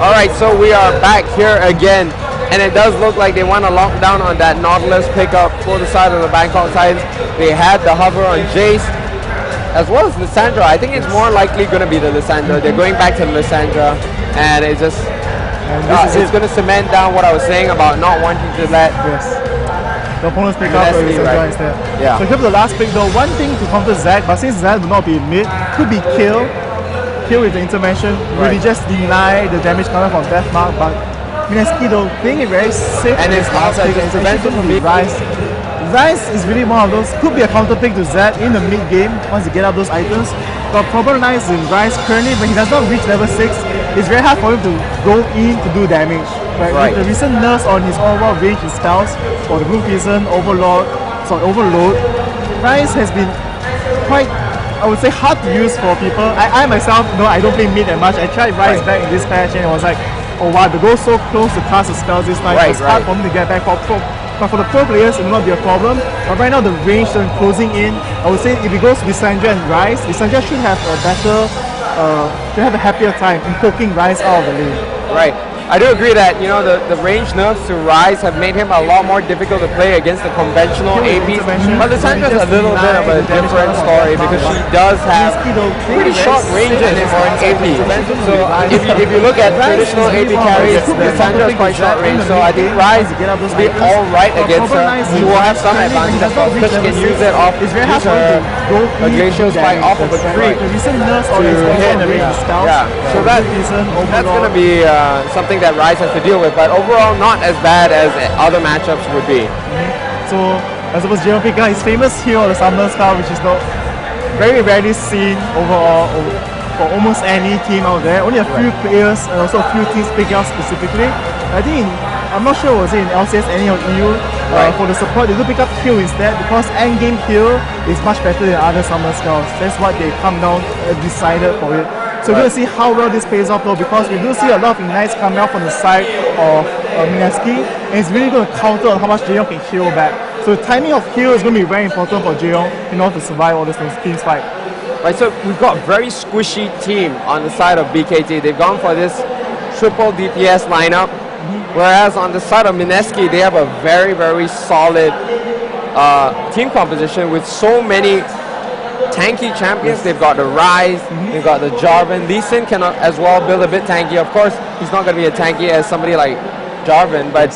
Alright, so we are back here again, and it does look like they want to lock down on that Nautilus pickup for the side of the Bangkok Titans. They had the hover on Jace, as well as Lissandra. I think it's more likely going to be the Lissandra. They're going back to Lissandra, and it's just it's going to cement down what I was saying about not wanting to let the opponents pick up Lissandra instead. Yeah. So here for the last pick though, one thing to counter Zach, but since Zach will not be in mid, could be kill with the intervention, really just deny the damage coming from Deathmark, but Mineski though, playing it very safe and his last pick is prevented from being Rise. Rise is really one of those, could be a counter pick to Zed in the mid game once you get out those items. But problem lies in Rise currently, when he does not reach level 6, it's very hard for him to go in to do damage. Right? With the recent nerfs on his overall range and spells for the Blue Prison, Overload, Rise has been quite, I would say, hard to use for people. I myself, I don't play mid that much. I tried Rise back in this patch and it was like, oh wow, to go so close to cast the spells this time, it's hard for me to get back for pro. But for the pro players, it will not be a problem. But right now, the range and closing in, I would say if it goes Lissandra and Rise, Lissandra should have a better, should have a happier time in poking Rise out of the lane. Right. I do agree that the range nerfs to Rise have made him a lot more difficult to play against the conventional APs. But Lissandra's a little bit of a different story because she does have pretty short ranges for an AP. So if you look at traditional AP carries, Lissandra's quite short range. So I think Rise will be alright against her. She will have some advantage because she can use it off, use her Glacial Spike off of a creep to hit. Yeah. So that's going to be something that Rise has to deal with, but overall not as bad as other matchups would be. So I suppose JLP is famous here on the Summoner's Card, which is not very rarely seen overall for almost any team out there. Only a few players and also a few teams picking up specifically. I think I'm not sure was it in LCS, any of EU. For the support, they do pick up heal instead because endgame heal is much better than other Summoner's Cards. That's what they come down and decided for it. So we're going to see how well this pays off though, because we do see a lot of ignites coming out from the side of Mineski, and it's really going to counter on how much Jaeyoung can heal back. So the timing of heal is going to be very important for Jaeyoung in order to survive all this team fight. Right, so we've got a very squishy team on the side of BKT. They've gone for this triple DPS lineup, whereas on the side of Mineski, they have a very, very solid team composition with so many tanky champions. They've got the Rise, they've got the Jarvan. Lee Sin can as well build a bit tanky. Of course, he's not going to be as tanky as somebody like Jarvan, but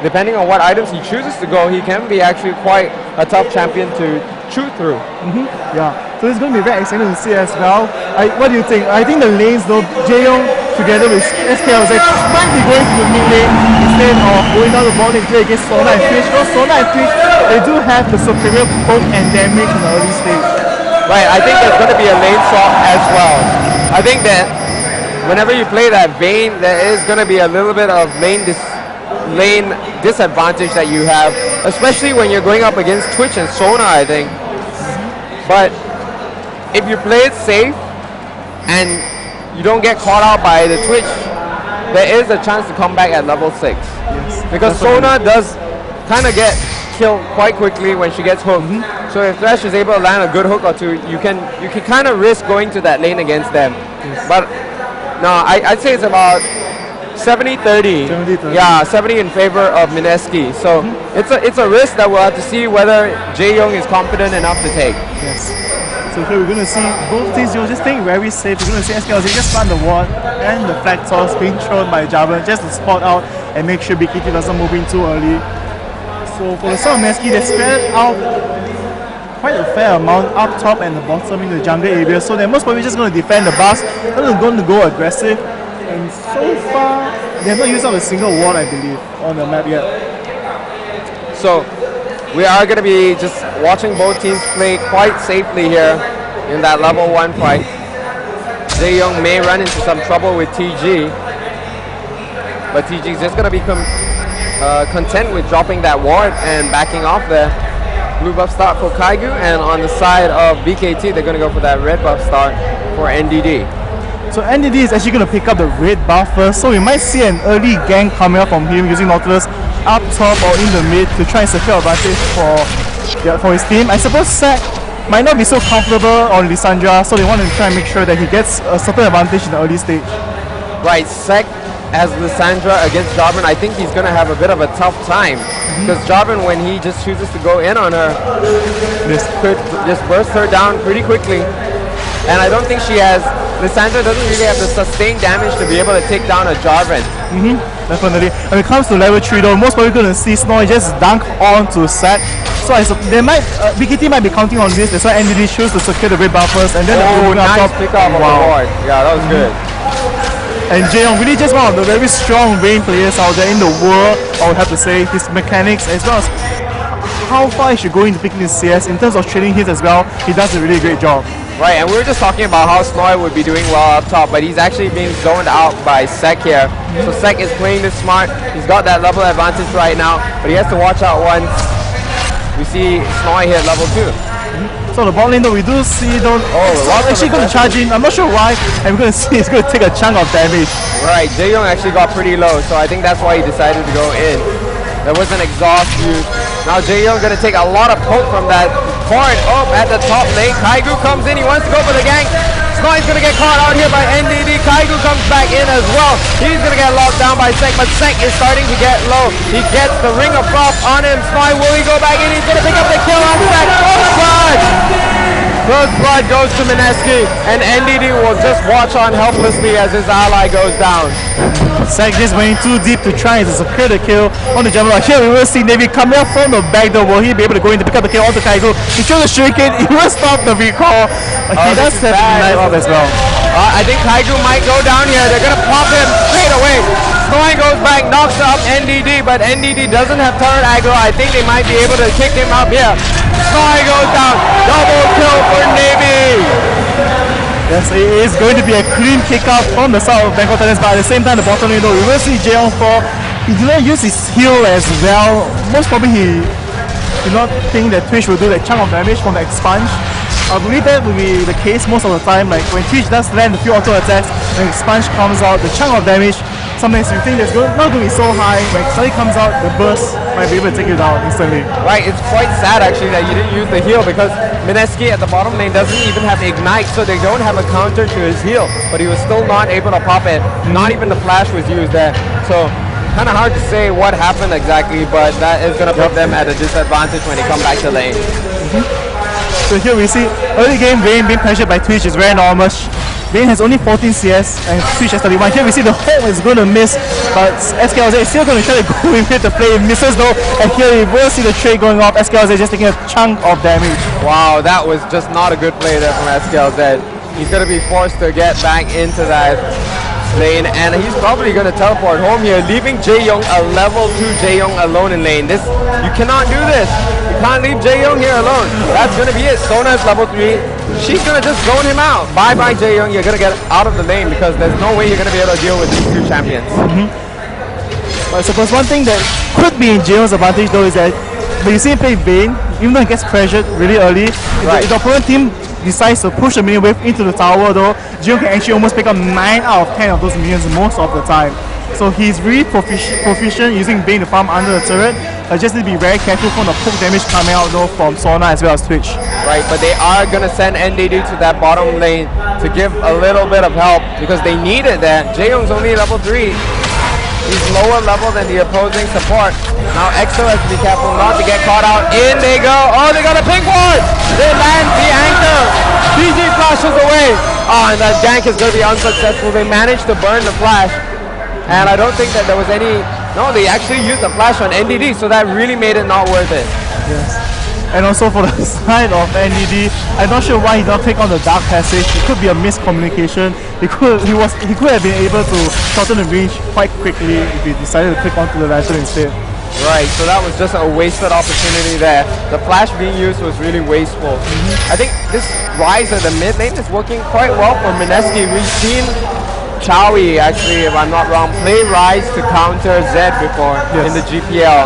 depending on what items he chooses to go, he can be actually quite a tough champion to chew through. Yeah, so it's going to be very exciting to see as well. What do you think? I think the lanes though, Jaeyoung together with SKLZ might be going to the mid lane instead of going down the bottom and play against Sona and Twitch. Because Sona and Twitch, they do have the superior poke and damage in the early stage. Right, I think there's going to be a lane swap as well. I think that whenever you play that Vayne, there is going to be a little bit of lane disadvantage that you have, especially when you're going up against Twitch and Sona, I think. But if you play it safe and you don't get caught out by the Twitch, there is a chance to come back at level 6. Because Sona does kind of get killed quite quickly when she gets hooked. So if Thresh is able to land a good hook or two, you can kind of risk going to that lane against them. But no, I'd say it's about 70-30. Yeah, 70 in favor of Mineski. So it's a risk that we'll have to see whether Jaeyoung is confident enough to take. So here we're going to see both teams just playing very safe. We're going to see SKLZ just plant the ward and the flag toss being thrown by Jarvan just to spot out and make sure BKT doesn't move in too early. So for the side of Mineski, they spread out quite a fair amount up top and the bottom in the jungle area. So they're most probably just going to defend the bus. They're not going to go aggressive. And so far, they have not used up a single ward, I believe, on the map yet. So we are going to be just watching both teams play quite safely here in that level 1 fight. Jaeyoung may run into some trouble with TG, but TG is just going to be content with dropping that ward and backing off there. Blue buff start for Kaigu, and on the side of BKT, they're going to go for that red buff start for NDD. So NDD is actually going to pick up the red buff first, so we might see an early gank coming up from him using Nautilus up top or in the mid to try and secure advantage for his team. I suppose Sack might not be so comfortable on Lissandra, so they want to try and make sure that he gets a certain advantage in the early stage. Right, Sek as Lissandra against Jarvan, I think he's going to have a bit of a tough time. Because Jarvan, when he just chooses to go in on her, could just burst her down pretty quickly. And I don't think she has, Lissandra doesn't really have the sustained damage to be able to take down a Jarvan. Definitely. When it comes to level 3 though, most probably going to see Snowy just dunk on to Sek. So they might, BKT might be counting on this, that's why NDD choose to secure the red buffers and then nice pick up on the board. Yeah, that was good. And Jaeyoung really just one of the very strong Vayne players out there in the world, I would have to say. His mechanics as well as how far he should go into picking his CS in terms of training hits as well, he does a really great job. Right, and we were just talking about how Snowy would be doing well up top, but he's actually being zoned out by Sek here. So Sek is playing this smart, he's got that level advantage right now, but he has to watch out once we see Snowy hit level 2. So the bot lane though, we do see though, actually going to charge in, I'm not sure why, and we're going to see he's going to take a chunk of damage. Right, Jaeyoung actually got pretty low, so I think that's why he decided to go in. There was an exhaust use. Now Jaeyoung going to take a lot of poke from that corn. Oh, at the top lane, Kaigu comes in, he wants to go for the gank. Snowy's going to get caught out here by NDD. Kaigu comes back in as well. He's going to get locked down by Sek, but Sek is starting to get low. He gets the Ring of Frost on him. Snowy, will he go back in? He's going to pick up the kill on Sek. First blood! First blood goes to Mineski, and NDD will just watch on helplessly as his ally goes down. Sek just went too deep to try to secure the kill on the jungle. Here we will see Navy coming up from the back door. Will he be able to go in to pick up the kill onto Kaigo? He threw the shuriken, he will stop the recall. He does have a knife up as well. I think Kaigo might go down here. They're going to pop him straight away. Snowy goes back, knocks up NDD, but NDD doesn't have turret aggro. I think they might be able to kick him up here. Snowy goes down. Double kill for Navy. Yes, it is going to be a clean kick out from the side of Bangkok Talents, but at the same time, the bottom lane though, we will see Jaeyoung fall. He did not use his heal as well. Most probably he did not think that Twitch will do that chunk of damage from the expunge. I believe that will be the case most of the time. Like when Twitch does land a few auto attacks, when expunge comes out, the chunk of damage, sometimes you think that's not going to be so high. When it suddenly comes out, the burst might be able to take you down instantly. Right, it's quite sad actually that you didn't use the heal because Mineski at the bottom lane doesn't even have Ignite, so they don't have a counter to his heal, but he was still not able to pop it. Not even the flash was used there. So kind of hard to say what happened exactly, but that is going to put them at a disadvantage when they come back to lane. So here we see early game Vayne being pressured by Twitch is very normal. Vayne has only 14 CS and Twitch has 31. Here we see the home is going to miss, but SKLZ is still going to try to go in here to play. It misses though, and here we will see the trade going off. SKLZ just taking a chunk of damage. Wow, that was just not a good play there from SKLZ. He's going to be forced to get back into that lane, and he's probably going to teleport home here, leaving Jaeyoung, a level 2 Jaeyoung alone in lane. You cannot do this. You can't leave Jaeyoung here alone. That's going to be it. Sona is level 3. She's going to just zone him out. Bye-bye Jaeyoung. You're going to get out of the lane because there's no way you're going to be able to deal with these two champions. But I suppose one thing that could be in Jaeyoung's advantage though is that when you see him play Vayne, even though he gets pressured really early, if the opponent team decides to push the minion wave into the tower though, Jaeyoung can actually almost pick up 9 out of 10 of those minions most of the time. So he's really proficient using Vayne to farm under the turret. Just need to be very careful from the poke damage coming out though from Sona as well as Twitch. Right, but they are going to send NDD to that bottom lane to give a little bit of help because they need it there. Jaeyoung's only level 3. He's lower level than the opposing support. Now EXO has to be careful not to get caught out. In they go. Oh, they got a pink ward. They land the anchor. PG flashes away. Oh, and that gank is going to be unsuccessful. They managed to burn the flash. And I don't think that there was any... No, they actually used the flash on NDD, so that really made it not worth it. Yes. And also for the side of NDD, I'm not sure why he did not take on the Dark Passage. It could be a miscommunication. He could have been able to shorten the range quite quickly if he decided to click onto the lantern instead. Right, so that was just a wasted opportunity there. The flash being used was really wasteful. I think this Rise at the mid lane is working quite well for Mineski. We've seen Chowie, actually, if I'm not wrong, play Rise to counter Zed before in the GPL.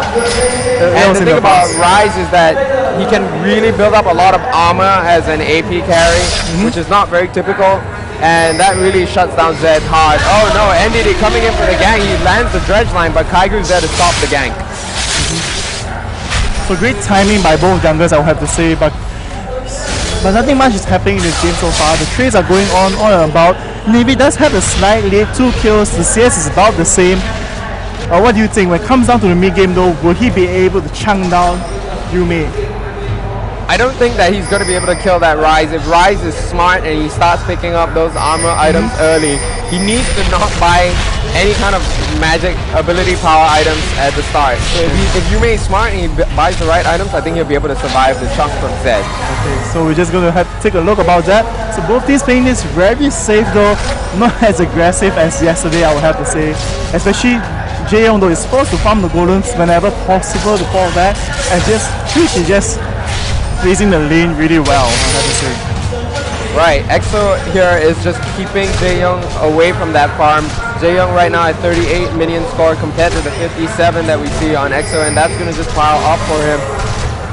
And the thing about Rise is that he can really build up a lot of armor as an AP carry, which is not very typical. And that really shuts down Zed hard. Oh no, NDD coming in for the gank. He lands the dredge line, but Kaigu's there to stop the gank. So great timing by both junglers, I would have to say, but nothing much is happening in this game so far. The trades are going on and about. Navy does have a slight lead, 2 kills. The CS is about the same. What do you think when it comes down to the mid game though? Will he be able to chunk down Yume? I don't think that he's going to be able to kill that Rise. If Rise is smart and he starts picking up those armor items early, he needs to not buy any kind of magic ability power items at the start. So if Yume is smart and he buys the right items, I think he'll be able to survive the chunk from Zed. Okay, so we're just going to have to take a look about that. So both teams playing this very safe though, not as aggressive as yesterday I would have to say. Especially Jaeyoung though is supposed to farm the golems whenever possible to fall back, and just Twitch is just facing the lane really well, I have to say. Right, EXO here is just keeping Jaeyoung away from that farm. Jaeyoung right now at 38 minion score compared to the 57 that we see on EXO, and that's going to just pile up for him.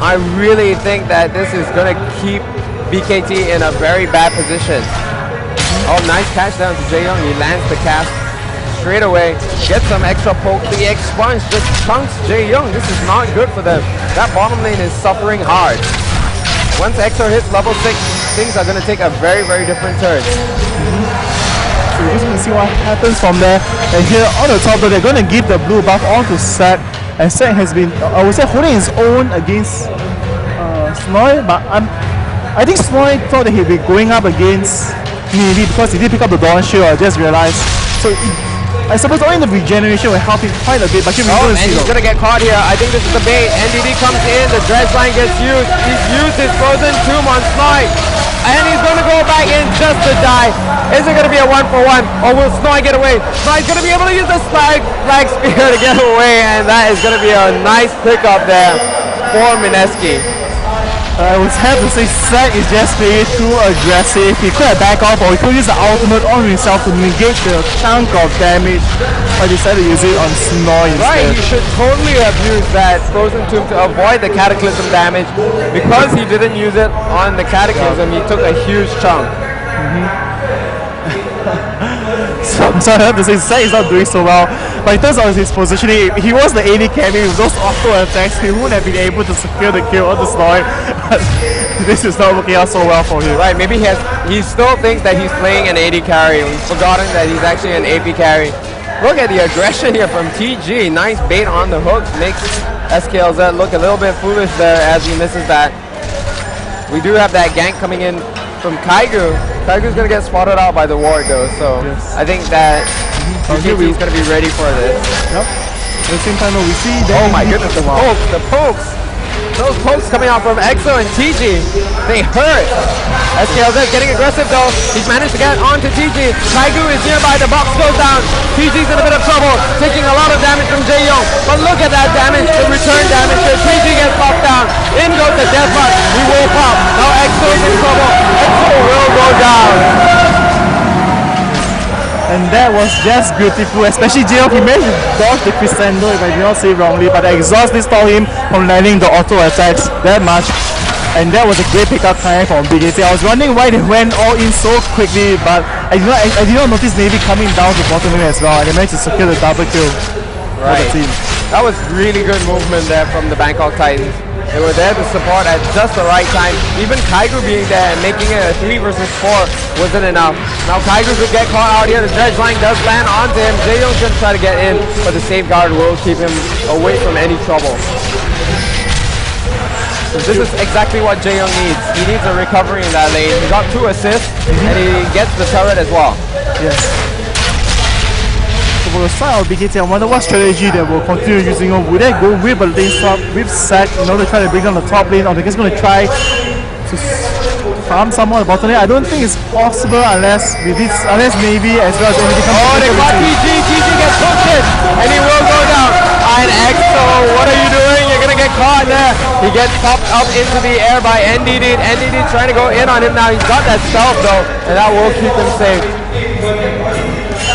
I really think that this is going to keep BKT in a very bad position. Oh, nice catch down to Jaeyoung. He lands the cast straight away, gets some extra poke. The expunge just chunks Jaeyoung. This is not good for them. That bottom lane is suffering hard. Once EXO hits level 6, things are going to take a very, very different turn. So we're just going to see what happens from there. And here on the top though, they're going to give the blue buff on to Sek. And Sek has been, I would say, holding his own against Snoy. But I think Snoy thought that he'd be going up against Navy because he did pick up the Dawn Shield, I just realized. So I suppose only the regeneration will help him quite a bit, but here we're going to see. And he's going to get caught here. I think this is the bait. NDD comes in, the dredge line gets used. He's used his frozen tomb on Snoy. And he's going to go back in just to die. Is it going to be a 1-for-1? Or will Snoy get away? Snoy's going to be able to use the flag spear to get away. And that is going to be a nice pickup there for Mineski. I would have to say Sek is just playing too aggressive. He could have backed off, or he could use the ultimate on himself to negate the chunk of damage, but he decided to use it on Snoy instead. Right, he should totally have used that Frozen Tomb to avoid the Cataclysm damage. Because he didn't use it on the Cataclysm, he took a huge chunk. So I have to say Sek is not doing so well, but in terms of his positioning, he was the AD carry with those auto attacks. He wouldn't have been able to secure the kill on the Snoy. This is not working out so well for him. Right, maybe he still thinks that he's playing an AD carry. He's forgotten that he's actually an AP carry. Look at the aggression here from TG. Nice bait on the hook. Makes SKLZ look a little bit foolish there as he misses that. We do have that gank coming in from Kaigu. Kaigu's going to get spotted out by the ward though, so yes. I think that BKT is going to be ready for this. Yep. At the same time though, we see that. Oh my goodness, the pokes! Those pokes coming out from EXO and TG, they hurt. SKLZ getting aggressive though. He's managed to get onto TG. Kaigu is nearby, the box goes down. TG's in a bit of trouble, taking a lot of damage from Jaeyoung. But look at that damage, the return damage here. TG gets popped down. In goes the death mark. He will pop. Now EXO is in trouble. EXO will go down. And that was just beautiful, especially Jaeyoung. He managed to dodge the crescendo, if I did not say wrongly, but the exhaust did stop him from landing the auto attacks that much. And that was a great pickup time from BKT. I was wondering why they went all in so quickly, but I did not notice Navy coming down to bottom lane as well, and they managed to secure the double kill for the team. That was really good movement there from the Bangkok Titans. They were there to support at just the right time. Even Kaigu being there and making it a 3 versus 4 wasn't enough. Now Kaigu could get caught out here. The dredge line does land onto him. Jaeyoung's going to try to get in, but the safeguard will keep him away from any trouble. So this is exactly what Jaeyoung needs. He needs a recovery in that lane. He got 2 assists, and he gets the turret as well. Yes. So for the side of BKT, I wonder what strategy they will continue using on. Will they go with a lane swap with Sek in order to try to bring down the top lane, or they're just going to try to farm someone on the bottom lane? I don't think it's possible unless Navy as well as NDD comes. Oh, they got TG. TG gets pushed in, and he will go down. And EXO, what are you doing? You're going to get caught there. He gets popped up into the air by NDD. NDD trying to go in on him now. He's got that stealth though, and that will keep him safe.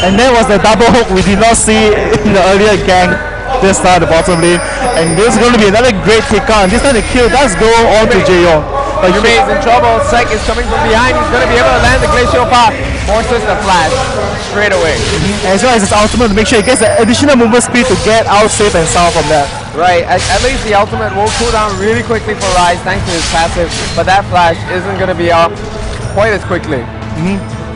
And that was the double hook we did not see in the earlier gang this time, the bottom lane. And this is going to be another great kick-out. And this time the kill does go on to Jaeyoung. Yume is in trouble. Sek is coming from behind. He's going to be able to land the Glacial Path. Forces the flash straight away. As well as his ultimate to make sure he gets the additional movement speed to get out safe and sound from that. Right, at least the ultimate will cool down really quickly for Rise thanks to his passive, but that flash isn't going to be up quite as quickly.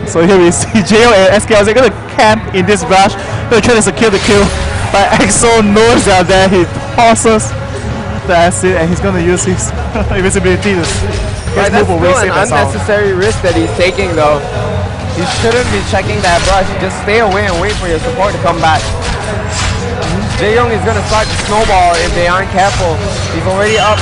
So here we see Jo and SKL. They're gonna camp in this rush. They're trying to secure the kill. But EXO knows they're there. He tosses the acid and he's gonna use his invisibility to Right, that's still an unnecessary risk that he's taking though. You shouldn't be checking that brush. Just stay away and wait for your support to come back. Jaeyoung is gonna start to snowball if they aren't careful. He's already up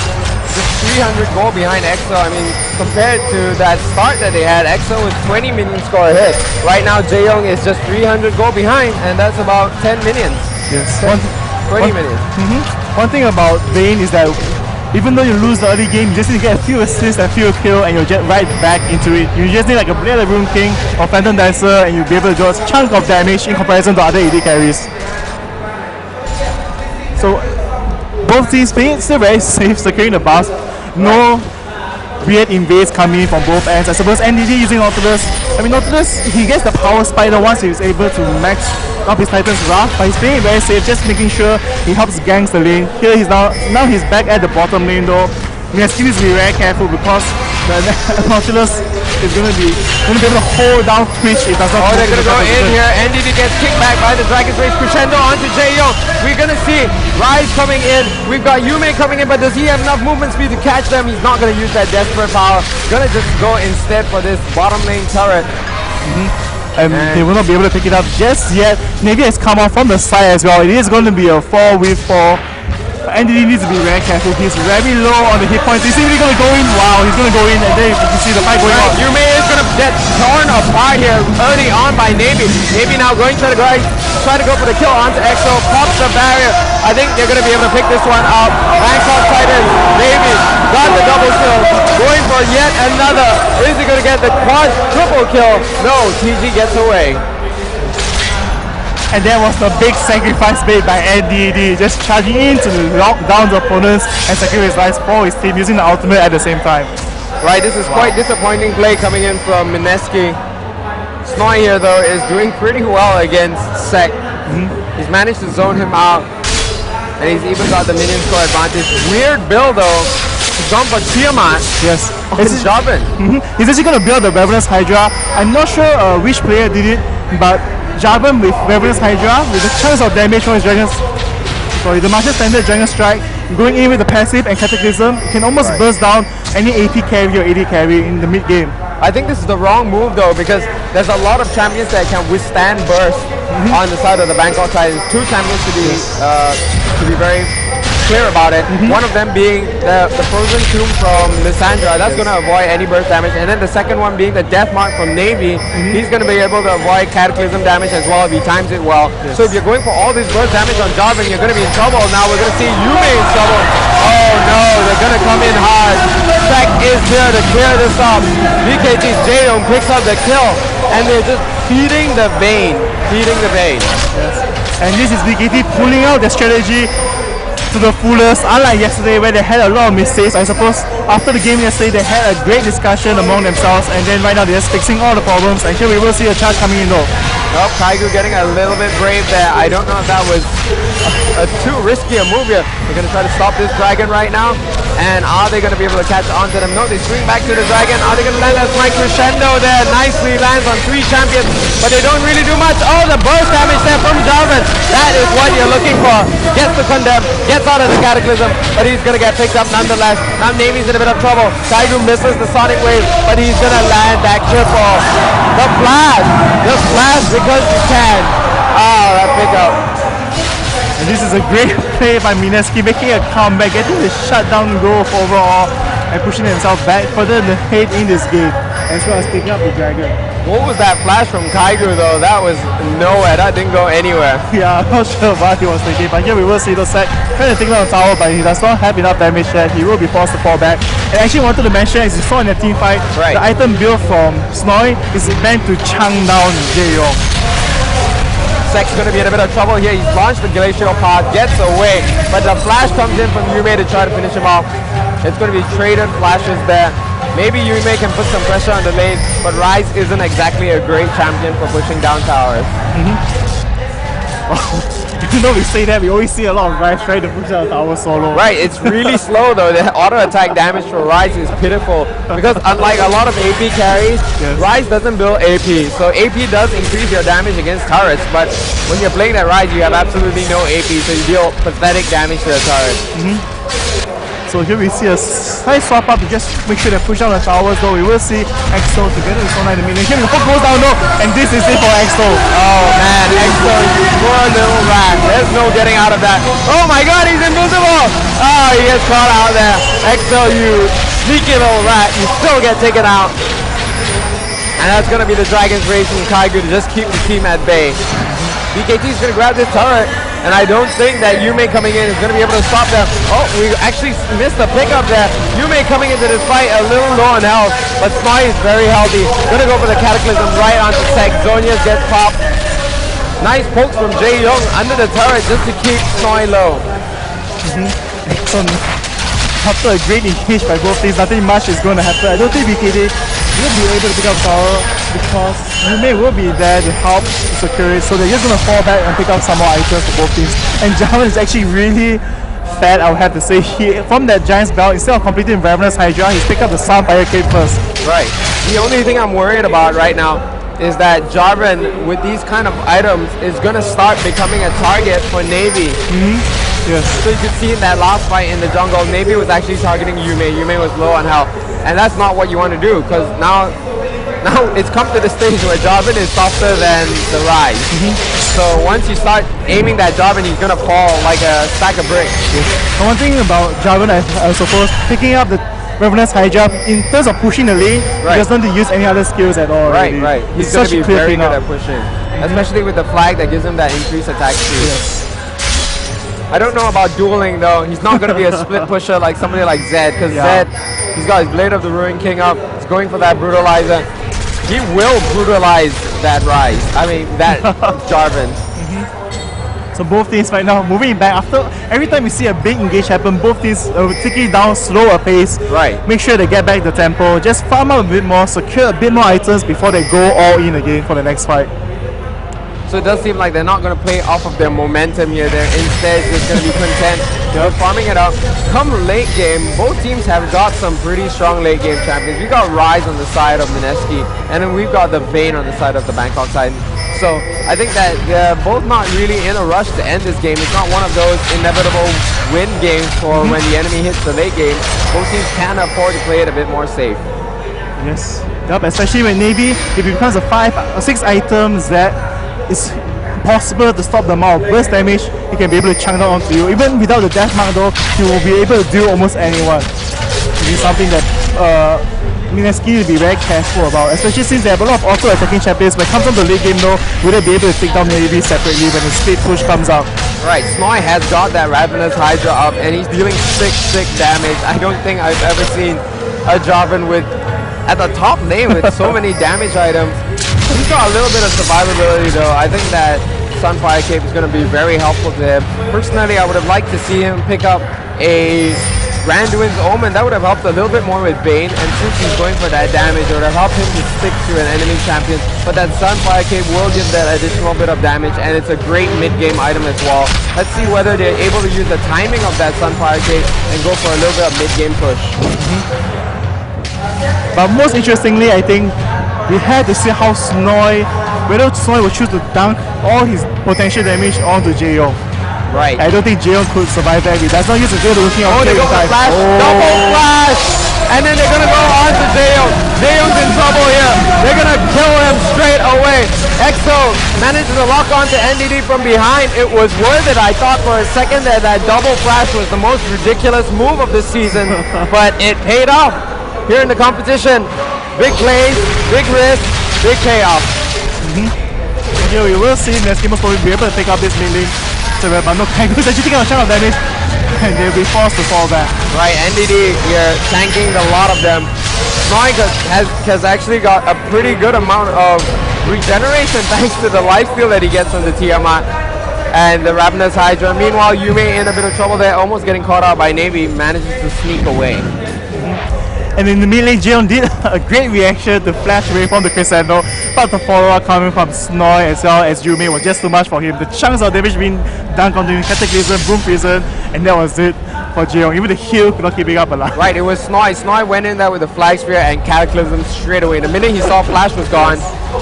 just 300 gold behind EXO. I mean, compared to that start that they had, EXO was 20 minion score ahead. Right now, Jaeyoung is just 300 gold behind, and that's about 10 minions. Yes. 20 minions. One thing about Vayne is that even though you lose the early game, you just need to get a few assists and a few kills, and you'll get right back into it. You just need like a Blade of Rune King or Phantom Dancer, and you'll be able to do a chunk of damage in comparison to other AD carries. So both teams playing still very safe, securing the bus. No weird invades coming from both ends. I suppose NDD using Nautilus. I mean, Nautilus, he gets the power spider once he's able to max up his Titan's Wrath, but he's playing very safe, just making sure he helps ganks the lane. Here he's now he's back at the bottom lane though. Mineski needs to be very careful because the Nautilus is going to be able to hold down Twitch. It does not. Oh, they're going to go in here. NDD gets kicked back by the Dragon's Rage Crescendo onto Jaeyoung. We're going to see Rise coming in. We've got Yume coming in, but does he have enough movement speed to catch them? He's not going to use that desperate power. Going to just go instead for this bottom lane turret. And they will not be able to pick it up just yet. Maybe it's come off from the side as well. It is going to be a 4v4. NDD needs to be very careful. He's very low on the hit points. Is he really going to go in? Wow, he's going to go in, and then you can see the fight going on. Yume is going to get torn apart here early on by Navy. Navy now going to try to go for the kill onto EXO, pops the barrier. I think they're going to be able to pick this one up. Bangkok Titans, Navy got the double kill, going for yet another. Is he going to get the triple kill? No, TG gets away. And that was the big sacrifice made by NDD, just charging in to lock down the opponents and sacrifice his lives for his team using the ultimate at the same time. Right, this is quite disappointing play coming in from Mineski. Snoy here though is doing pretty well against Sek. He's managed to zone him out, and he's even got the minion score advantage. Weird build though. He's gone for Tiamat. Yes. It's Jarvan. He's actually going to build the Ravenous Hydra. I'm not sure which player did it, but Jarvan with Ravenous Hydra, with a chance of damage from his the Martial Standard Dragon Strike, going in with the passive and Cataclysm, can almost burst down any AP carry or AD carry in the mid game. I think this is the wrong move though, because there's a lot of champions that can withstand burst on the side of the Bangkok Titans. Two champions to be very clear about it. One of them being the Frozen Tomb from Lissandra. That's going to avoid any burst damage. And then the second one being the Death Mark from Navy. He's going to be able to avoid Cataclysm damage as well if he times it well. So if you're going for all this burst damage on Jarvan, you're going to be in trouble. Now we're going to see Yume in trouble. Oh no, they're going to come in hard. Sek is here to clear this up. VKG's Jaeyoung picks up the kill, and they're just feeding the Vayne. Yes. And this is VKT pulling out their strategy to the fullest, unlike yesterday where they had a lot of mistakes. I suppose after the game yesterday they had a great discussion among themselves, and then right now they're just fixing all the problems, and here we will see a charge coming in though. Well, Kaigu getting a little bit brave there. I don't know if that was too risky a move here. They're going to try to stop this dragon right now, and are they going to be able to catch on to them? No, they swing back to the dragon. Are they going to land a slight crescendo there? Nicely lands on 3 champions, but they don't really do much. Oh, the burst damage there from Jarvan. That is what you're looking for. Gets the condemn, gets out of the cataclysm, but he's going to get picked up nonetheless. Now Navy's in a bit of trouble. Kaigu misses the sonic wave, but he's going to land that triple. The flash, just flash because you can. Ah, that pickup. And this is a great play by Mineski, making a comeback, getting the shutdown goal overall, and pushing himself back further ahead in this game, as well as picking up the dragon. What was that flash from Kaigu though? That was nowhere. That didn't go anywhere. Yeah, I'm not sure what he was thinking, but here we will see the Sek trying to take down the tower, but he does not have enough damage yet. He will be forced to fall back. And I actually wanted to mention, as you saw in the team fight, the item build from Snoy is meant to chunk down Jaeyoung. Sek's going to be in a bit of trouble here. He's launched the glacial path, gets away, but the flash comes in from Yume to try to finish him off. It's going to be traded flashes there. Maybe Yume can put some pressure on the lane, but Rise isn't exactly a great champion for pushing down towers. You know, we say that, we always see a lot of Rise trying to push out the tower solo. Right, it's really slow though. The auto attack damage for Rise is pitiful because unlike a lot of AP carries, Rise doesn't build AP. So AP does increase your damage against turrets, but when you're playing that Rise, you have absolutely no AP, so you deal pathetic damage to the turret. So here we see a slight swap up to just make sure they push down the towers, though we will see EXO together with Sonai in the middle. Here the hook goes down, no, and this is it for EXO. Oh man, EXO, you poor little rat. There's no getting out of that. Oh my god, he's invisible! Oh, he gets caught out there. EXO, you sneaky little rat, you still get taken out. And that's going to be the Dragon's Rage from Kaigu to just keep the team at bay. BKT is going to grab this turret. And I don't think that Yume coming in is going to be able to stop them. Oh, we actually missed the pickup there. Yume coming into this fight a little low on health, but Snoy is very healthy. Going to go for the Cataclysm right onto Tech. Zonius gets popped. Nice pokes from Jae Young under the turret just to keep Snoy low. So after a great engage by both teams, nothing much is going to happen. I don't think BKT will be able to pick up tower because Yume will be there to help secure it, so they're just going to fall back and pick up some more items for both teams. And Jarvan is actually really fat, I would have to say. From that Giant's Belt, instead of completing Ravenous Hydra, he's picked up the Sunfire Cape first. Right. The only thing I'm worried about right now is that Jarvan, with these kind of items, is going to start becoming a target for Navy. Yes. So you could see in that last fight in the jungle, Navy was actually targeting Yume. Yume was low on health. And that's not what you want to do, because now it's come to the stage where Jarvan is softer than the Rise. So once you start aiming that Jarvan, he's going to fall like a stack of bricks. The one thing about Jarvan, I suppose, picking up the Ravenous Hydra, in terms of pushing the lane, he doesn't use any other skills at all. Right. He's going to be very good at pushing. Especially with the flag that gives him that increased attack speed. Yes. I don't know about dueling though. He's not going to be a split pusher like somebody like Zed, because Zed, he's got his Blade of the Ruin King up. He's going for that brutalizer. He will brutalize that Rise. I mean, that Jarvan. So both teams right now moving back. After every time we see a big engage happen, both teams taking it down slower pace. Right. Make sure they get back the tempo. Just farm up a bit more, secure a bit more items before they go all in again for the next fight. So it does seem like they're not going to play off of their momentum here. They're instead just going to be content with farming it up. Come late game, both teams have got some pretty strong late game champions. We got Rise on the side of Mineski, and then we've got the Vayne on the side of the Bangkok side. So I think that they're both not really in a rush to end this game. It's not one of those inevitable win games for when the enemy hits the late game. Both teams can afford to play it a bit more safe. Yes. Yep, especially when Navy, if it becomes a 5 or 6 items that it's possible to stop the amount of burst damage he can be able to chunk down onto you. Even without the death mark though, he will be able to do almost anyone. This is something that Mineski will be very careful about, especially since they have a lot of auto-attacking champions. When it comes on the late game though, will they be able to take down Navy separately when the split push comes out? Right, Snoy has got that Ravenous Hydra up and he's dealing sick damage. I don't think I've ever seen a Jarvan with, at the top lane with so many damage items. He's got a little bit of survivability though. I think that Sunfire Cape is going to be very helpful to him. Personally, I would have liked to see him pick up a Randuin's Omen. That would have helped a little bit more with Vayne, and since he's going for that damage, it would have helped him to stick to an enemy champion. But that Sunfire Cape will give that additional bit of damage, and it's a great mid-game item as well. Let's see whether they're able to use the timing of that Sunfire Cape and go for a little bit of mid-game push. But most interestingly, I think we had to see how whether Snoy will choose to dunk all his potential damage onto Jaeyoung. Right. I don't think Jaeyoung could survive that. He does not use the good looking on they go for the flash, double flash, and then they're gonna go on to Jaeyoung. Jaeyoung's in trouble here. They're gonna kill him straight away. EXO manages to lock onto NDD from behind. It was worth it. I thought for a second that that double flash was the most ridiculous move of the season, but it paid off here in the competition. Big plays, big risk, big payoff. Here we will see Mineski most probably be able to take out this mid lane. So but no Kaigu's actually taking a chunk of damage and they'll be forced to fall back. Right, NDD here tanking a lot of them. Snoy has actually got a pretty good amount of regeneration thanks to the lifesteal that he gets from the Tiamat and the Ravenous Hydra. Meanwhile, Yume in a bit of trouble there, almost getting caught out by Navy, manages to sneak away. And in the mid lane, Jeon did a great reaction to flash away from the Crescendo, but the follow-up coming from Snoy as well as Yume was just too much for him. The chunks of damage being dunked onto him, Cataclysm, Boom Prison, and that was it for Jeon. Even the heal could not keep it up alive. Right, it was Snoy. Snoy went in there with the Flag Sphere and Cataclysm straight away. The minute he saw Flash was gone,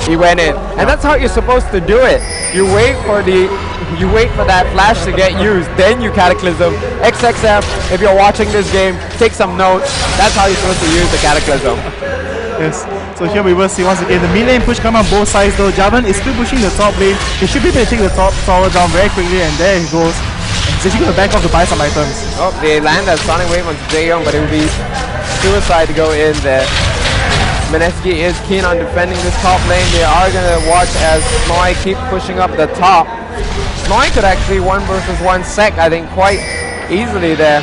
he went in. And that's how you're supposed to do it. You wait for that Flash to get used, then you Cataclysm. XXF, if you're watching this game, take some notes. That's how you're supposed to use the Cataclysm. Yes, so here we will see once again the mid lane push coming on both sides though. Javan is still pushing the top lane. He should be able to take the top tower down very quickly, and there he goes. He's actually going to back off to buy some items. Oh, they land that Sonic Wave on Jaeyoung, but it would be suicide to go in there. Mineski is keen on defending this top lane. They are going to watch as Snoy keep pushing up the top. Snoy could actually 1 versus 1 sec, I think, quite easily there.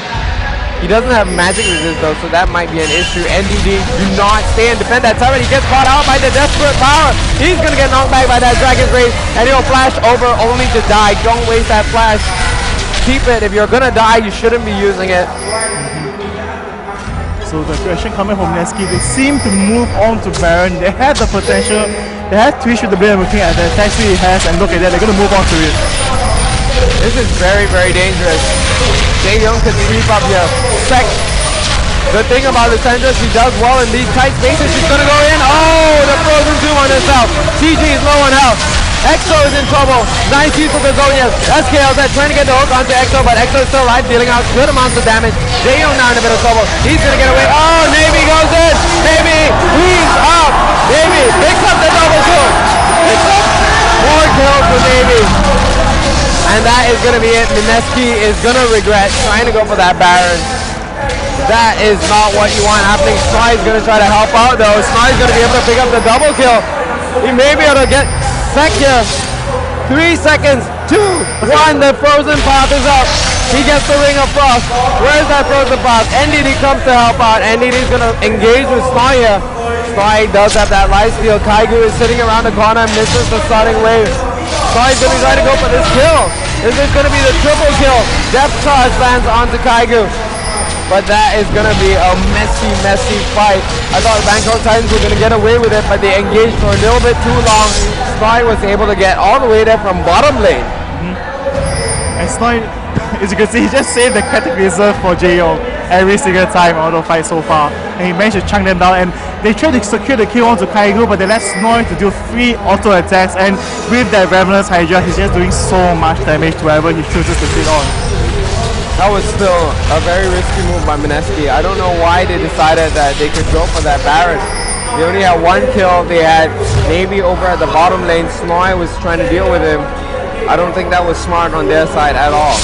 He doesn't have magic resist though, so that might be an issue. NDD, do not stay and defend that tower. He gets caught out by the desperate power. He's going to get knocked back by that Dragon's Rage, and he'll flash over only to die. Don't waste that flash. Keep it. If you're going to die, you shouldn't be using it. So the question coming from Mineski, they seem to move on to Baron. They have the potential. They have Twitch with the blade looking at the attack speed he has, and look at that, they're going to move on to it. This is very, very dangerous. Jaeyoung can sweep up here. Sec. The thing about the Lissandra, she does well in these tight spaces. She's going to go in. Oh, the Frozen Tomb on herself. TG is low on health. EXO is in trouble. Nice use of the Zonias. SKLZ trying to get the hook onto EXO, but EXO is still alive, dealing out good amounts of damage. Jaeyoung now in a bit of trouble. He's going to get away. Oh, Navy goes in. Navy, he's up. Navy picks up the double kill. Picks up more kills for Navy. And that is going to be it. Mineski is going to regret trying to go for that Baron. That is not what you want happening. Snoy is going to try to help out though. Snoy is going to be able to pick up the double kill. He may be able to get sec here. 3 seconds. 2, 1. The frozen path is up. He gets the Ring of Frost. Where is that frozen path? NDD comes to help out. NDD is going to engage with Snoy here. Snoy does have that lifesteal. Kaigu is sitting around the corner and misses the starting wave. Snoy is going to try to go for this kill. This is going to be the triple kill. Depth charge lands onto Kaigu. But that is going to be a messy, messy fight. I thought Bangkok Titans were going to get away with it, but they engaged for a little bit too long. Snoy was able to get all the way there from bottom lane. And Snoy, as you can see, he just saved the Cataclysm for Jaeyoung every single time out of the fight so far. And he managed to chunk them down, and they tried to secure the kill onto Kaigu, but they let Snoy to do 3 auto attacks, and with that Ravenous Hydra, he's just doing so much damage to whoever he chooses to hit on. That was still a very risky move by Mineski. I don't know why they decided that they could go for that Baron. They only had 1 kill. They had Navy over at the bottom lane. Snoy was trying to deal with him. I don't think that was smart on their side at all.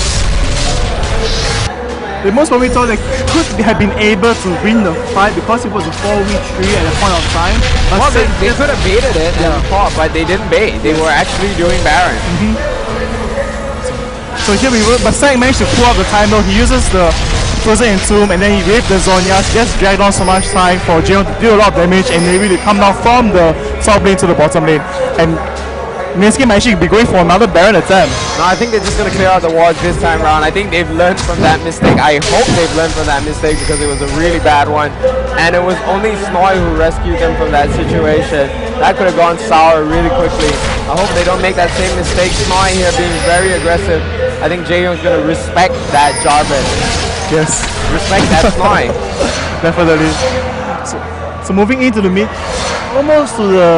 They most probably thought they could have been able to win the fight because it was a 4v3 at a point of time. But well, they could have baited it and fought, but they didn't bait. They were actually doing Baron. So here we will, but Sek managed to pull up the time though. He uses the Frozen Entomb and then he raped the Zonias, just dragged on so much time for Jaeyoung to do a lot of damage and maybe to come down from the top lane to the bottom lane. And Mineski might actually be going for another Baron attempt. No, I think they're just going to clear out the wards this time around. I think they've learned from that mistake. I hope they've learned from that mistake because it was a really bad one. And it was only Snoy who rescued them from that situation. That could have gone sour really quickly. I hope they don't make that same mistake. Snoy here being very aggressive. I think Jaeyoung's going to respect that Jarvan. Yes. Respect that Snoy. Definitely. So moving into the mid, almost to the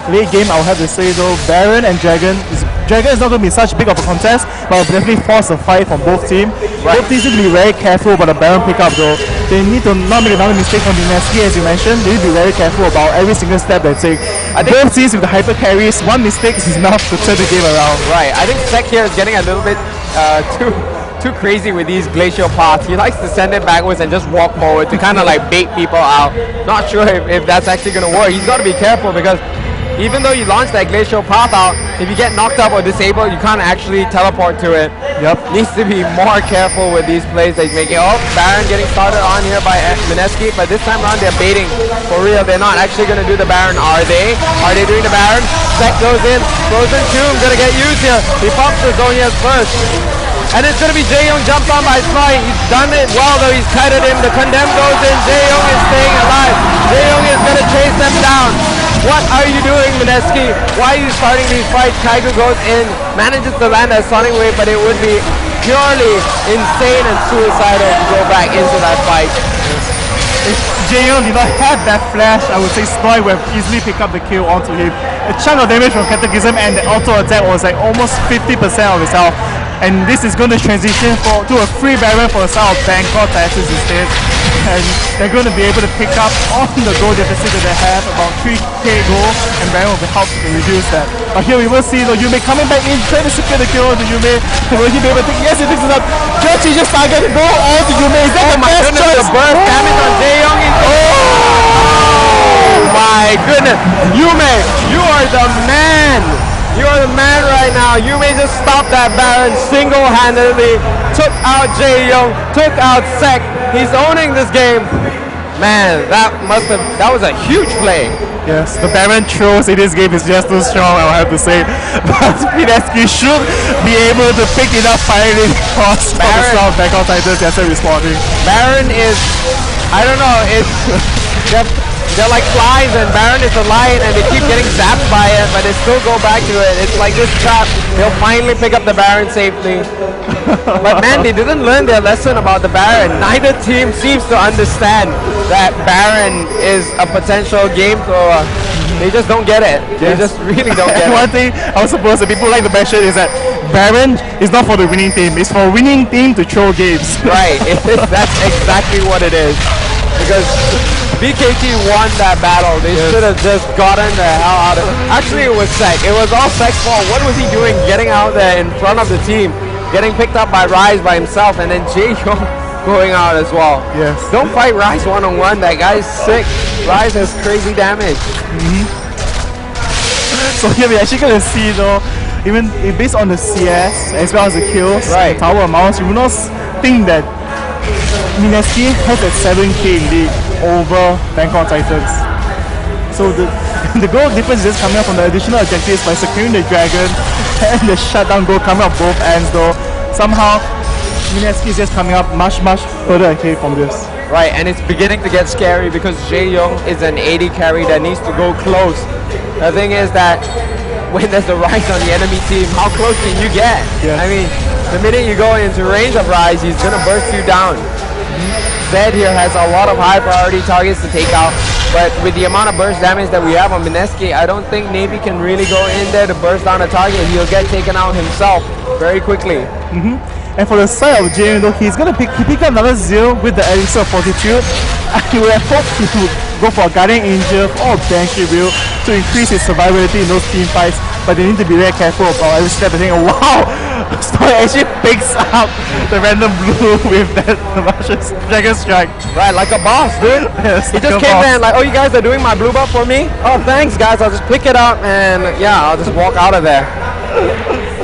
late game, I'll have to say though, Baron and Dragon is not going to be such big of a contest, but will definitely force a fight from both teams. Right. Both teams need to be very careful about the Baron pickup though. They need to not make another mistake from Mineski, as you mentioned. They need to be very careful about every single step they take. I think both teams with the hyper carries, 1 mistake is enough to turn the game around. Right, I think Sek here is getting a little bit too crazy with these glacial paths. He likes to send it backwards and just walk forward to kind of like bait people out. Not sure if that's actually going to work. He's got to be careful because even though you launch that glacial path out, if you get knocked up or disabled, you can't actually teleport to it. Yep. Needs to be more careful with these plays that he's making. Oh, Baron getting started on here by Mineski, but this time around they're baiting for real. They're not actually going to do the Baron, are they? Are they doing the Baron? Sek goes in, Frozen Tomb gonna get used here. He pops the Zonias first. And it's going to be Jae-young jumped on by Sly. He's done it well, though. He's kited him. The condemn goes in. Jae-young is staying alive. Jae-young is going to chase them down. What are you doing, Mineski? Why are you starting these fights? Kaigu goes in, manages to land a Sonic Wave, but it would be purely insane and suicidal to go back into that fight. If Jae-young did not have that flash, I would say Snoy would have easily picked up the kill onto him. A chunk of damage from Catechism and the auto attack was like almost 50% of his health. And this is going to transition to a free Baron for the side of Bangkok Titans instead. And they're going to be able to pick up on the goal deficit that they have, about 3k goal, and Baron will help to reduce that. But here we will see though Yume coming back in, trying to secure the kill onto Yume. Will he be able to take? Yes, he picks it up. Just changes target to go on to Yume. Is that the my best goodness, choice? the burst damage on Jae-young is... Oh my goodness. Yume, you are the man. You are the man right now. You may just stop that Baron single-handedly. Took out Jae-young, took out Sek. He's owning this game. Man, that was a huge play. Yes, the Baron throws in this game is just too strong, I have to say. But Mineski should be able to pick enough firing across for the South Bangkok Titans as they're responding. Baron is, I don't know, it's they're like flies, and Baron is a lion, and they keep getting zapped by it, but they still go back to it. It's like this trap. They'll finally pick up the Baron safely. But man, they didn't learn their lesson about the Baron. Neither team seems to understand that Baron is a potential game thrower. They just don't get it. They just really don't get it. One thing I was supposed to people like to mention is that Baron is not for the winning team. It's for winning team to throw games. Right. That's exactly what it is. Because BKT won that battle. They should have just gotten the hell out of it. Actually, it was Sek. It was all Sek's fault. What was he doing getting out there in front of the team? Getting picked up by Rise by himself, and then Jae-young going out as well. Yes. Don't fight Rise one-on-one. That guy's sick. Rise has crazy damage. So here we're actually going to see though, even based on the CS as well as the kills, right, tower amounts, you will not think that Mineski has a 7k lead over Bangkok Titans. So the goal difference is just coming up from the additional objectives by securing the dragon and the shutdown goal coming up both ends though. Somehow Mineski is just coming up much further ahead from this. Right, and it's beginning to get scary because Jae-young is an 80 carry that needs to go close. The thing is that when there's a Rise on the enemy team, how close can you get? Yes. I mean, the minute you go into range of Rise, he's going to burst you down. Zed here has a lot of high priority targets to take out, but with the amount of burst damage that we have on Mineski, I don't think Navy can really go in there to burst down a target. He'll get taken out himself very quickly. And for the side of Jae, though, he's gonna pick up another 0 with the elixir of fortitude. He would have hoped he would go for a guardian angel or banshee wheel to increase his survivability in those team fights, but they need to be very careful about every step and think, oh, wow, Story actually picks up the random blue with that Russia's Dragon Strike. Right, like a boss, dude. Yes, He just came there and like, oh, you guys are doing my blue buff for me? Oh, thanks, guys. I'll just pick it up and yeah, I'll just walk out of there.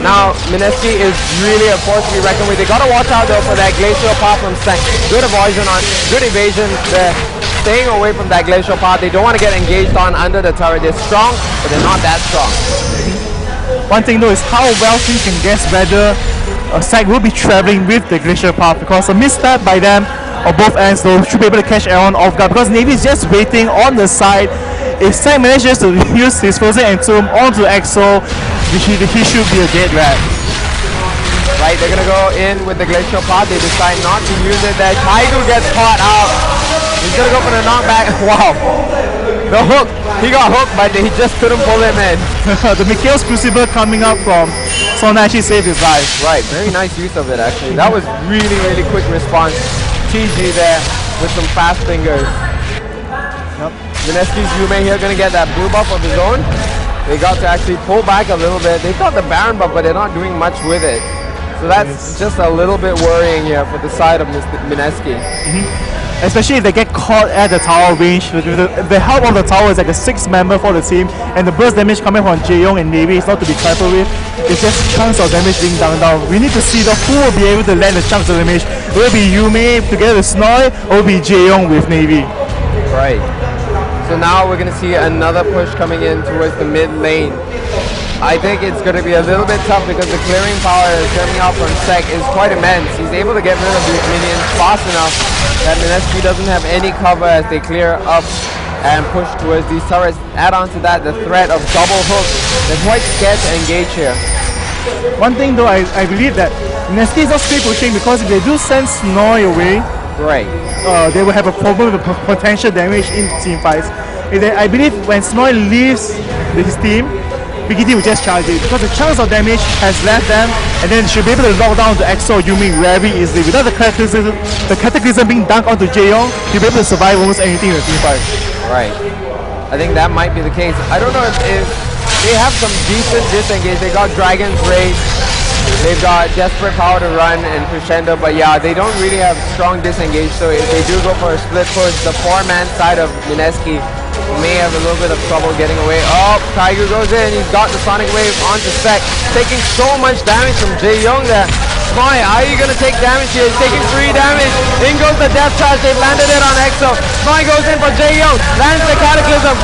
Now, Mineski is really a force to be reckoned with. They gotta watch out though for that glacial path from Sek. Good evasion on, good evasion there. Staying away from that glacial path. They don't want to get engaged on under the turret. They're strong, but they're not that strong. One thing though is how well he can guess whether Sek will be traveling with the glacial path, because a misstep by them or both ends though should be able to catch everyone off guard, because Navy is just waiting on the side. If Sek manages to use his frozen entomb onto Exo, he should be a dead rat. Right, they're gonna go in with the glacial path. They decide not to use it there. Kaigu gets caught out. He's gonna go for the knockback. Wow. The hook. He got hooked, but he just couldn't pull him in. The Mikhail's Crucible coming up from Sona actually saved his life. Right, very nice use of it actually. That was really quick response. TG there with some fast fingers. Yep. Mineski's Yume here gonna get that blue buff of his own. They got to actually pull back a little bit. They got the Baron buff, but they're not doing much with it. So that's just a little bit worrying here for the side of Mineski. Especially if they get caught at the tower range. The help of the tower is like a 6-member for the team, and the burst damage coming from Jae-young and Navy is not to be trifled with. It's just chunks of damage being down. We need to see who will be able to land the chunks of damage. Will it be Yume together with Snoy, or will it be Jae-young with Navy? Right. So now we're going to see another push coming in towards the mid lane. I think it's going to be a little bit tough because the clearing power coming out from Sek is quite immense. He's able to get rid of these minions fast enough that Mineski doesn't have any cover as they clear up and push towards these turrets. Add on to that the threat of double hook. They're quite scared to engage here. One thing though, I believe that Mineski is not straight pushing because if they do send Snoy away, Right. They will have a problem with the potential damage in team fights. I believe when Snoy leaves his team, BKT will just charge it because the chance of damage has left them, and then she'll be able to lock down the EXO Yumi very easily. Without the Cataclysm being dunked onto Jaeyoung, she'll be able to survive almost anything in the team fight. Right. I think that might be the case. I don't know if they have some decent disengage. They got Dragon's Rage. They've got Desperate Power to run and Crescendo, but yeah, they don't really have strong disengage. So if they do go for a split push, the 4-man side of Mineski may have a little bit of trouble getting away. Oh, Tiger goes in. He's got the Sonic Wave onto Sek, taking so much damage from Jaeyoung there. Snoy, how are you going to take damage here? He's taking 3 damage. In goes the Death Charge. They've landed it on EXO. Snoy goes in for Jaeyoung. Lands the Cataclysm.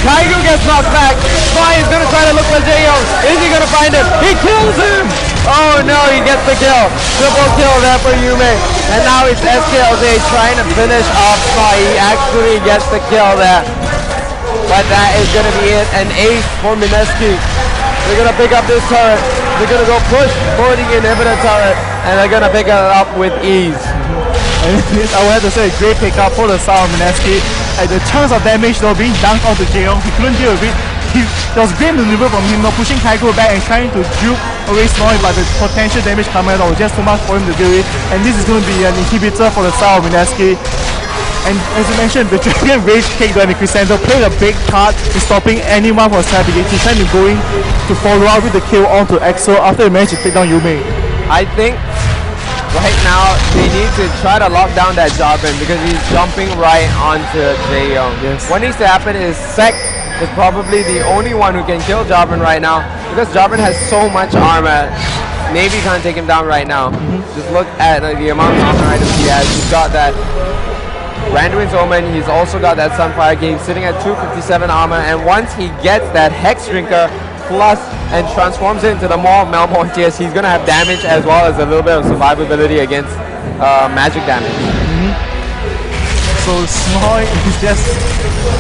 Tiger gets knocked back. Snoy is going to try to look for Jaeyoung. Is he going to find him? He kills him! Oh no, he gets the kill. Triple kill there for Yume. And now it's SKLJ trying to finish off Snoy. He actually gets the kill there. But that is going to be it. An ace for Mineski. They're going to pick up this turret. They're going to go push for the inhibitor turret. And they're going to pick it up with ease. I would have to say a great pickup for the side of Mineski. And the chance of damage though being dunked onto Jaeyoung, he couldn't deal with it. There was great maneuver from him, pushing Kaigo back and trying to juke away Snoy, but the potential damage coming out was just too much for him to deal with. And this is going to be an inhibitor for the side of Mineski. And as you mentioned, the Dragon Rage Kick and the Crescendo played a big part in stopping anyone from Snapigate. He's trying to going to follow up with the kill onto EXO after he managed to take down Yume. I think right now they need to try to lock down that Jarbin because he's jumping right onto Jaeyoung. Yes. What needs to happen is Sek is probably the only one who can kill Jarbin right now because Jarbin has so much armor. Navy can't take him down right now. Just look at the amount of armor items he has. He's got that Randuin's Omen, he's also got that Sunfire Game sitting at 257 armor, and once he gets that Hex Drinker plus and transforms it into the Maw of Malmortius, he's going to have damage as well as a little bit of survivability against magic damage. So Snoy is just,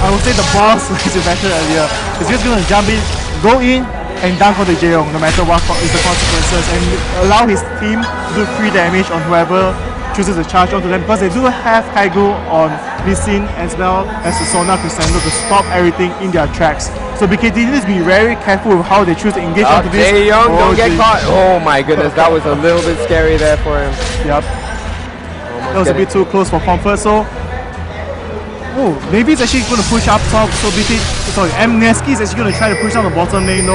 I would say the boss, as you mentioned earlier, is just going to jump in, go in, and dunk on the Jaeyoung, no matter what is the consequences, and allow his team to do free damage on whoever chooses to charge onto them, because they do have Kaigo on Lee Sin as well as the Sona Crescendo to stop everything in their tracks. So BKT needs to be very careful with how they choose to engage onto this. Jaeyoung, don't get caught. Oh my goodness, that was a little bit scary there for him. Yep. That was a bit too close for comfort. So maybe it's actually going to push up top. So Mineski is actually going to try to push down the bottom lane.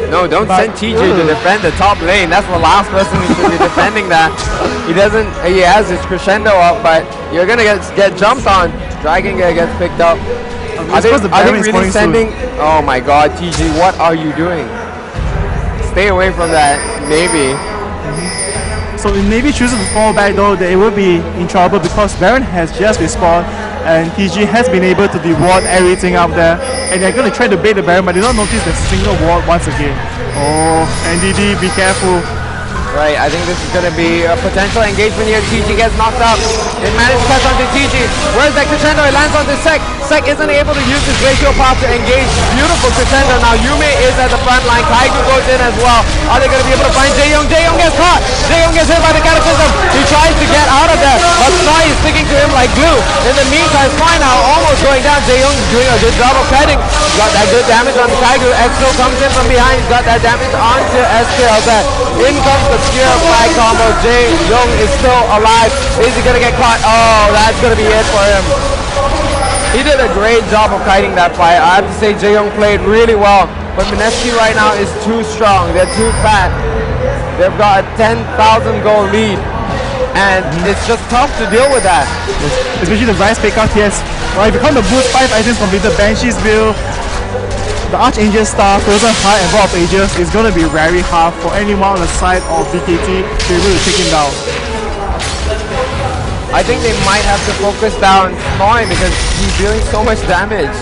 No, don't send TJ to defend the top lane. That's the last person who should be defending that. He has his Crescendo up, but you're gonna get jumped on. Dragon Gear gets picked up. Are they really sending? Oh my god, TJ, what are you doing? Stay away from that, maybe. So if Navy chooses to fall back though, they will be in trouble because Baron has just respawned and TG has been able to de-ward everything up there, and they're going to try to bait the Baron, but they don't notice the single ward once again. Oh, NDD, be careful. Right, I think this is going to be a potential engagement here. TG gets knocked out. It managed to touch onto TG. Where's that Crescendo? It lands onto Sek. Sek isn't able to use his Glacial Path to engage. Beautiful Crescendo. Now Yume is at the front line. Kaigo goes in as well. Are they going to be able to find Jaeyoung? Jaeyoung gets caught. Jaeyoung gets hit by the Cataclysm. He tries to get out of there, but Snoy is sticking to him like glue. In the meantime, Snoy now almost going down. Jaeyoung doing a good job of fighting. Got that good damage on Kaigo. Exo comes in from behind. He's got that damage onto SKL. In comes the Spear of Fly combo. Jaeyoung is still alive. Is he going to get caught? Oh, that's going to be it for him. He did a great job of kiting that fight. I have to say Jaeyoung played really well, but Mineski right now is too strong. They're too fat. They've got a 10,000 goal lead, and it's just tough to deal with that. Especially the Rise pickup, yes. Well, if you count the boost, 5 items completed, Banshee's Bill, the Archangel Star, Frozen Heart, and Vault of Ages is going to be very hard for anyone on the side of BKT to be able to take him down. I think they might have to focus down Snoy because he's dealing so much damage.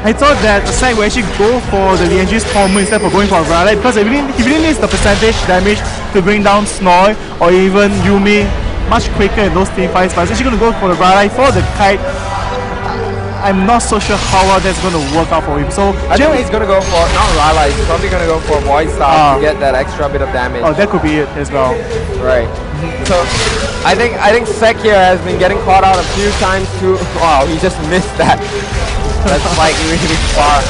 I thought that Sek will actually go for the Lianji's combo instead of going for a Raleigh because he really needs the percentage damage to bring down Snoy or even Yumi much quicker in those team fights, but he's actually going to go for the Raleigh for the kite. I'm not so sure how well that's going to work out for him. So I think he's going to go for, not Raleigh, he's probably going to go for Void Star to get that extra bit of damage. Oh, that could be it as well. Right. So I think Sek here has been getting caught out a few times too. Wow, he just missed that. That's like really far.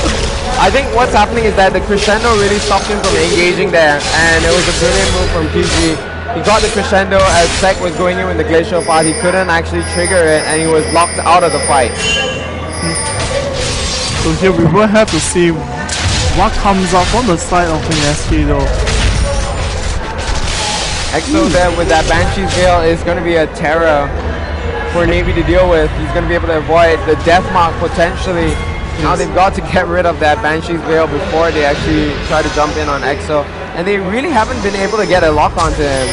I think what's happening is that the crescendo really stopped him from engaging there, and it was a brilliant move from PG. He got the crescendo as Sek was going in with the glacial path. He couldn't actually trigger it, and he was locked out of the fight. So here we will have to see what comes up on the side of Mineski though. Exo there with that Banshee's Veil is going to be a terror for Navy to deal with. He's going to be able to avoid the death mark potentially. Now they've got to get rid of that Banshee's Veil before they actually try to jump in on Exo. And they really haven't been able to get a lock onto him.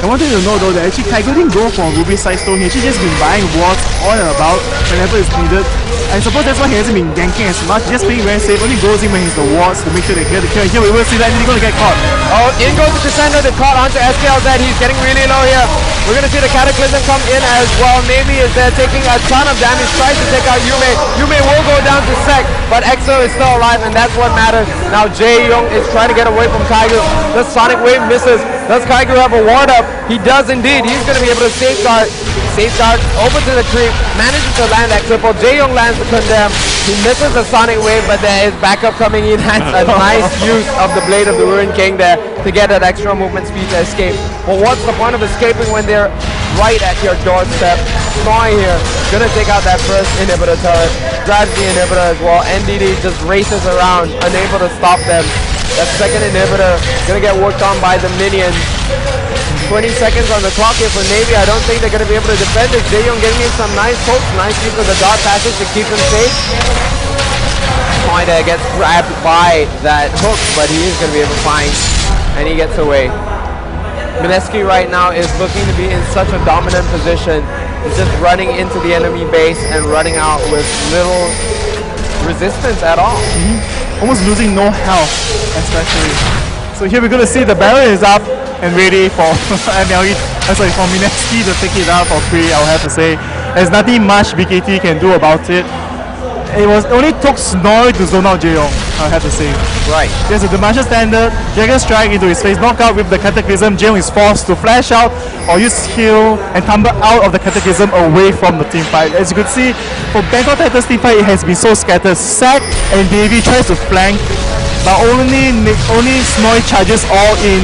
I want you to know though that actually Kaigo didn't go for Ruby Sidestone. He actually just been buying wards all and about whenever it's needed. I suppose that's why he hasn't been ganking as much, just being very safe. Only goes in when he's the wards to make sure they get the kill. Here we will see that he's going to get caught. Oh, in goes the Crescendo, they caught onto SKLZ. He's getting really low here. We're going to see the Cataclysm come in as well. Navy is there taking a ton of damage, tries to take out Yume. Yume will go down to Sek, but Exo is still alive, and that's what matters. Now Jae Young is trying to get away from Kaigo. The Sonic Wave misses. Does Kaigo have a ward up? He does indeed. He's going to be able to safeguard over to the creep, manages to land that triple. Jae Young lands the condemn. He misses the Sonic Wave, but there is backup coming in. That's a nice use of the Blade of the Ruined King there to get that extra movement speed to escape. But what's the point of escaping when they're right at your doorstep? Snoy here, gonna take out that first inhibitor turret, grabs the inhibitor as well. NDD just races around, unable to stop them. That second inhibitor gonna get worked on by the minions. 20 seconds on the clock here for Navy. I don't think they're going to be able to defend this. Jaeyoung getting in some nice hooks, nice use of the dart passage to keep him safe. Pointer gets grabbed by that hook, but he is going to be able to find, and he gets away. Mineski right now is looking to be in such a dominant position. He's just running into the enemy base and running out with little resistance at all. Almost losing no health, especially. So here we're going to see the barrel is up and ready for MLE, for Mineski to take it out for free. I'll have to say there's nothing much BKT can do about it. It only took Snoy to zone out Jaeyoung, I'll have to say. Right. There's a Dimension Standard, Dragon Strike into his face, knockout with the Cataclysm. Jaeyoung is forced to flash out or use heal and tumble out of the Cataclysm away from the team fight. As you can see, for Bangkok Titans team fight, it has been so scattered. Sek and Davey tries to flank, but only Snoy charges all in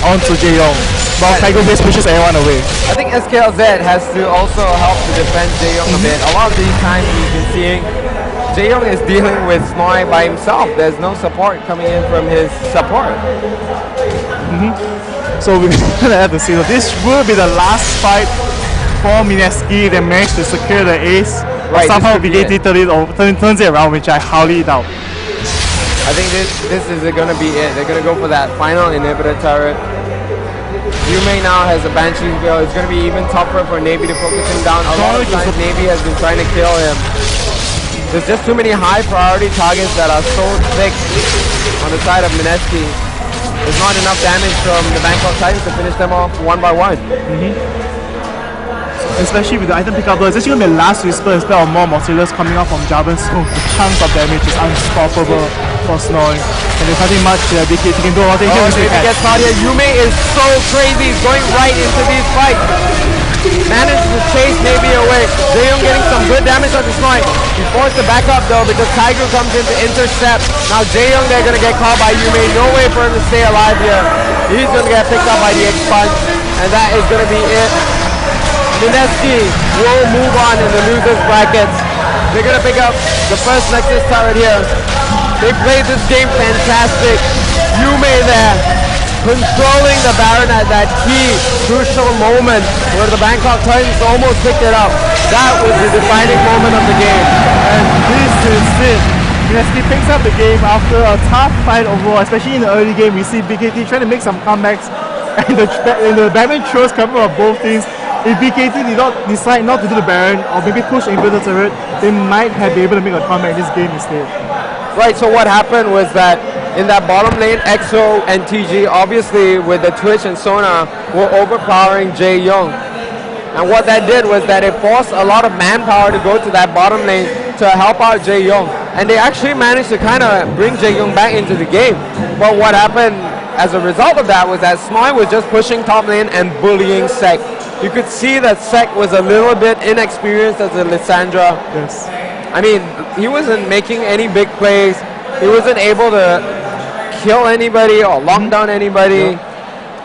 onto Jaeyoung, while Kaigo base pushes everyone away. I think SKLZ has to also help to defend Jaeyoung a bit. A lot of these times we've been seeing Jaeyoung is dealing with Snoy by himself. There's no support coming in from his support. So we're gonna have to see. So this will be the last fight for Mineski. They managed to secure the ace. Right, somehow BKT turns it around, which I highly doubt. I think this is going to be it. They're going to go for that final inhibitor turret. Yume now has a Banshee's Veil. It's going to be even tougher for Navy to focus him down. A lot of times Navy has been trying to kill him. There's just too many high priority targets that are so thick on the side of Mineski. There's not enough damage from the Bangkok Titans to finish them off one by one. Especially with the item pickup though, it's actually going to be a last whisper instead of more Mortillers coming out from Jarvan, so the chance of damage is unstoppable for Snoy. And there's nothing much BKT can do about it. Navy gets caught here. Yume is so crazy. He's going right into these fights. Managed to chase Navy away. Jaeyoung getting some good damage on the Snoy. He forced to back up though because Kaigo comes in to intercept. Now Jaeyoung, they're going to get caught by Yume. No way for him to stay alive here. He's going to get picked up by the X-Punch. And that is going to be it. Mineski will move on in the losers brackets. They're going to pick up the first Nexus turret here. They played this game fantastic. Yume there, controlling the Baron at that key, crucial moment where the Bangkok Titans almost picked it up. That was the defining moment of the game. And this is it. Mineski picks up the game after a tough fight overall, especially in the early game. We see BKT trying to make some comebacks, and the damage throws coming from both teams. if BKT did not decide not to do the Baron or maybe push inverted turret, they might have been able to make a comeback in this game instead. Right, so what happened was that in that bottom lane, EXO and TG, obviously with the Twitch and Sona, were overpowering Jae Young. And what that did was that it forced a lot of manpower to go to that bottom lane to help out Jae Young. And they actually managed to kind of bring Jae Young back into the game. But what happened as a result of that was that Smoy was just pushing top lane and bullying Sek. You could see that Sek was a little bit inexperienced as a Lissandra. Yes. I mean, he wasn't making any big plays. He wasn't able to kill anybody or lock down anybody.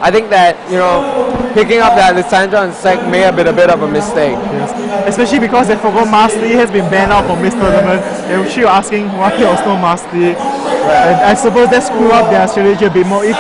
I think that, you know, picking up that Lissandra and Sek may have been a bit of a mistake. Yes. Especially because they forgot Master Yi has been banned out from this tournament. They were still asking why there was no Master Yi. And I suppose that screwed up their strategy a bit more. If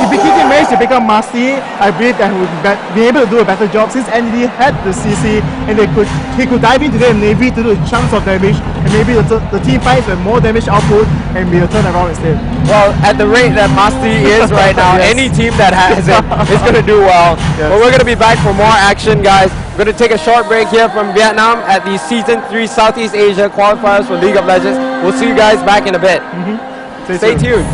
BKT managed to pick up Master Yi, I believe that he would be able to do a better job since ND had the CC and he could dive into their Navy to do chunks of damage, and maybe the team fights with more damage output and be a turnaround instead. Well, at the rate that Master Yi is right now, Yes. any team that has it is going to do well. Yes. But we're going to be back for more action, guys. We're going to take a short break here from Vietnam at the Season 3 Southeast Asia qualifiers for League of Legends. We'll see you guys back in a bit. Stay tuned.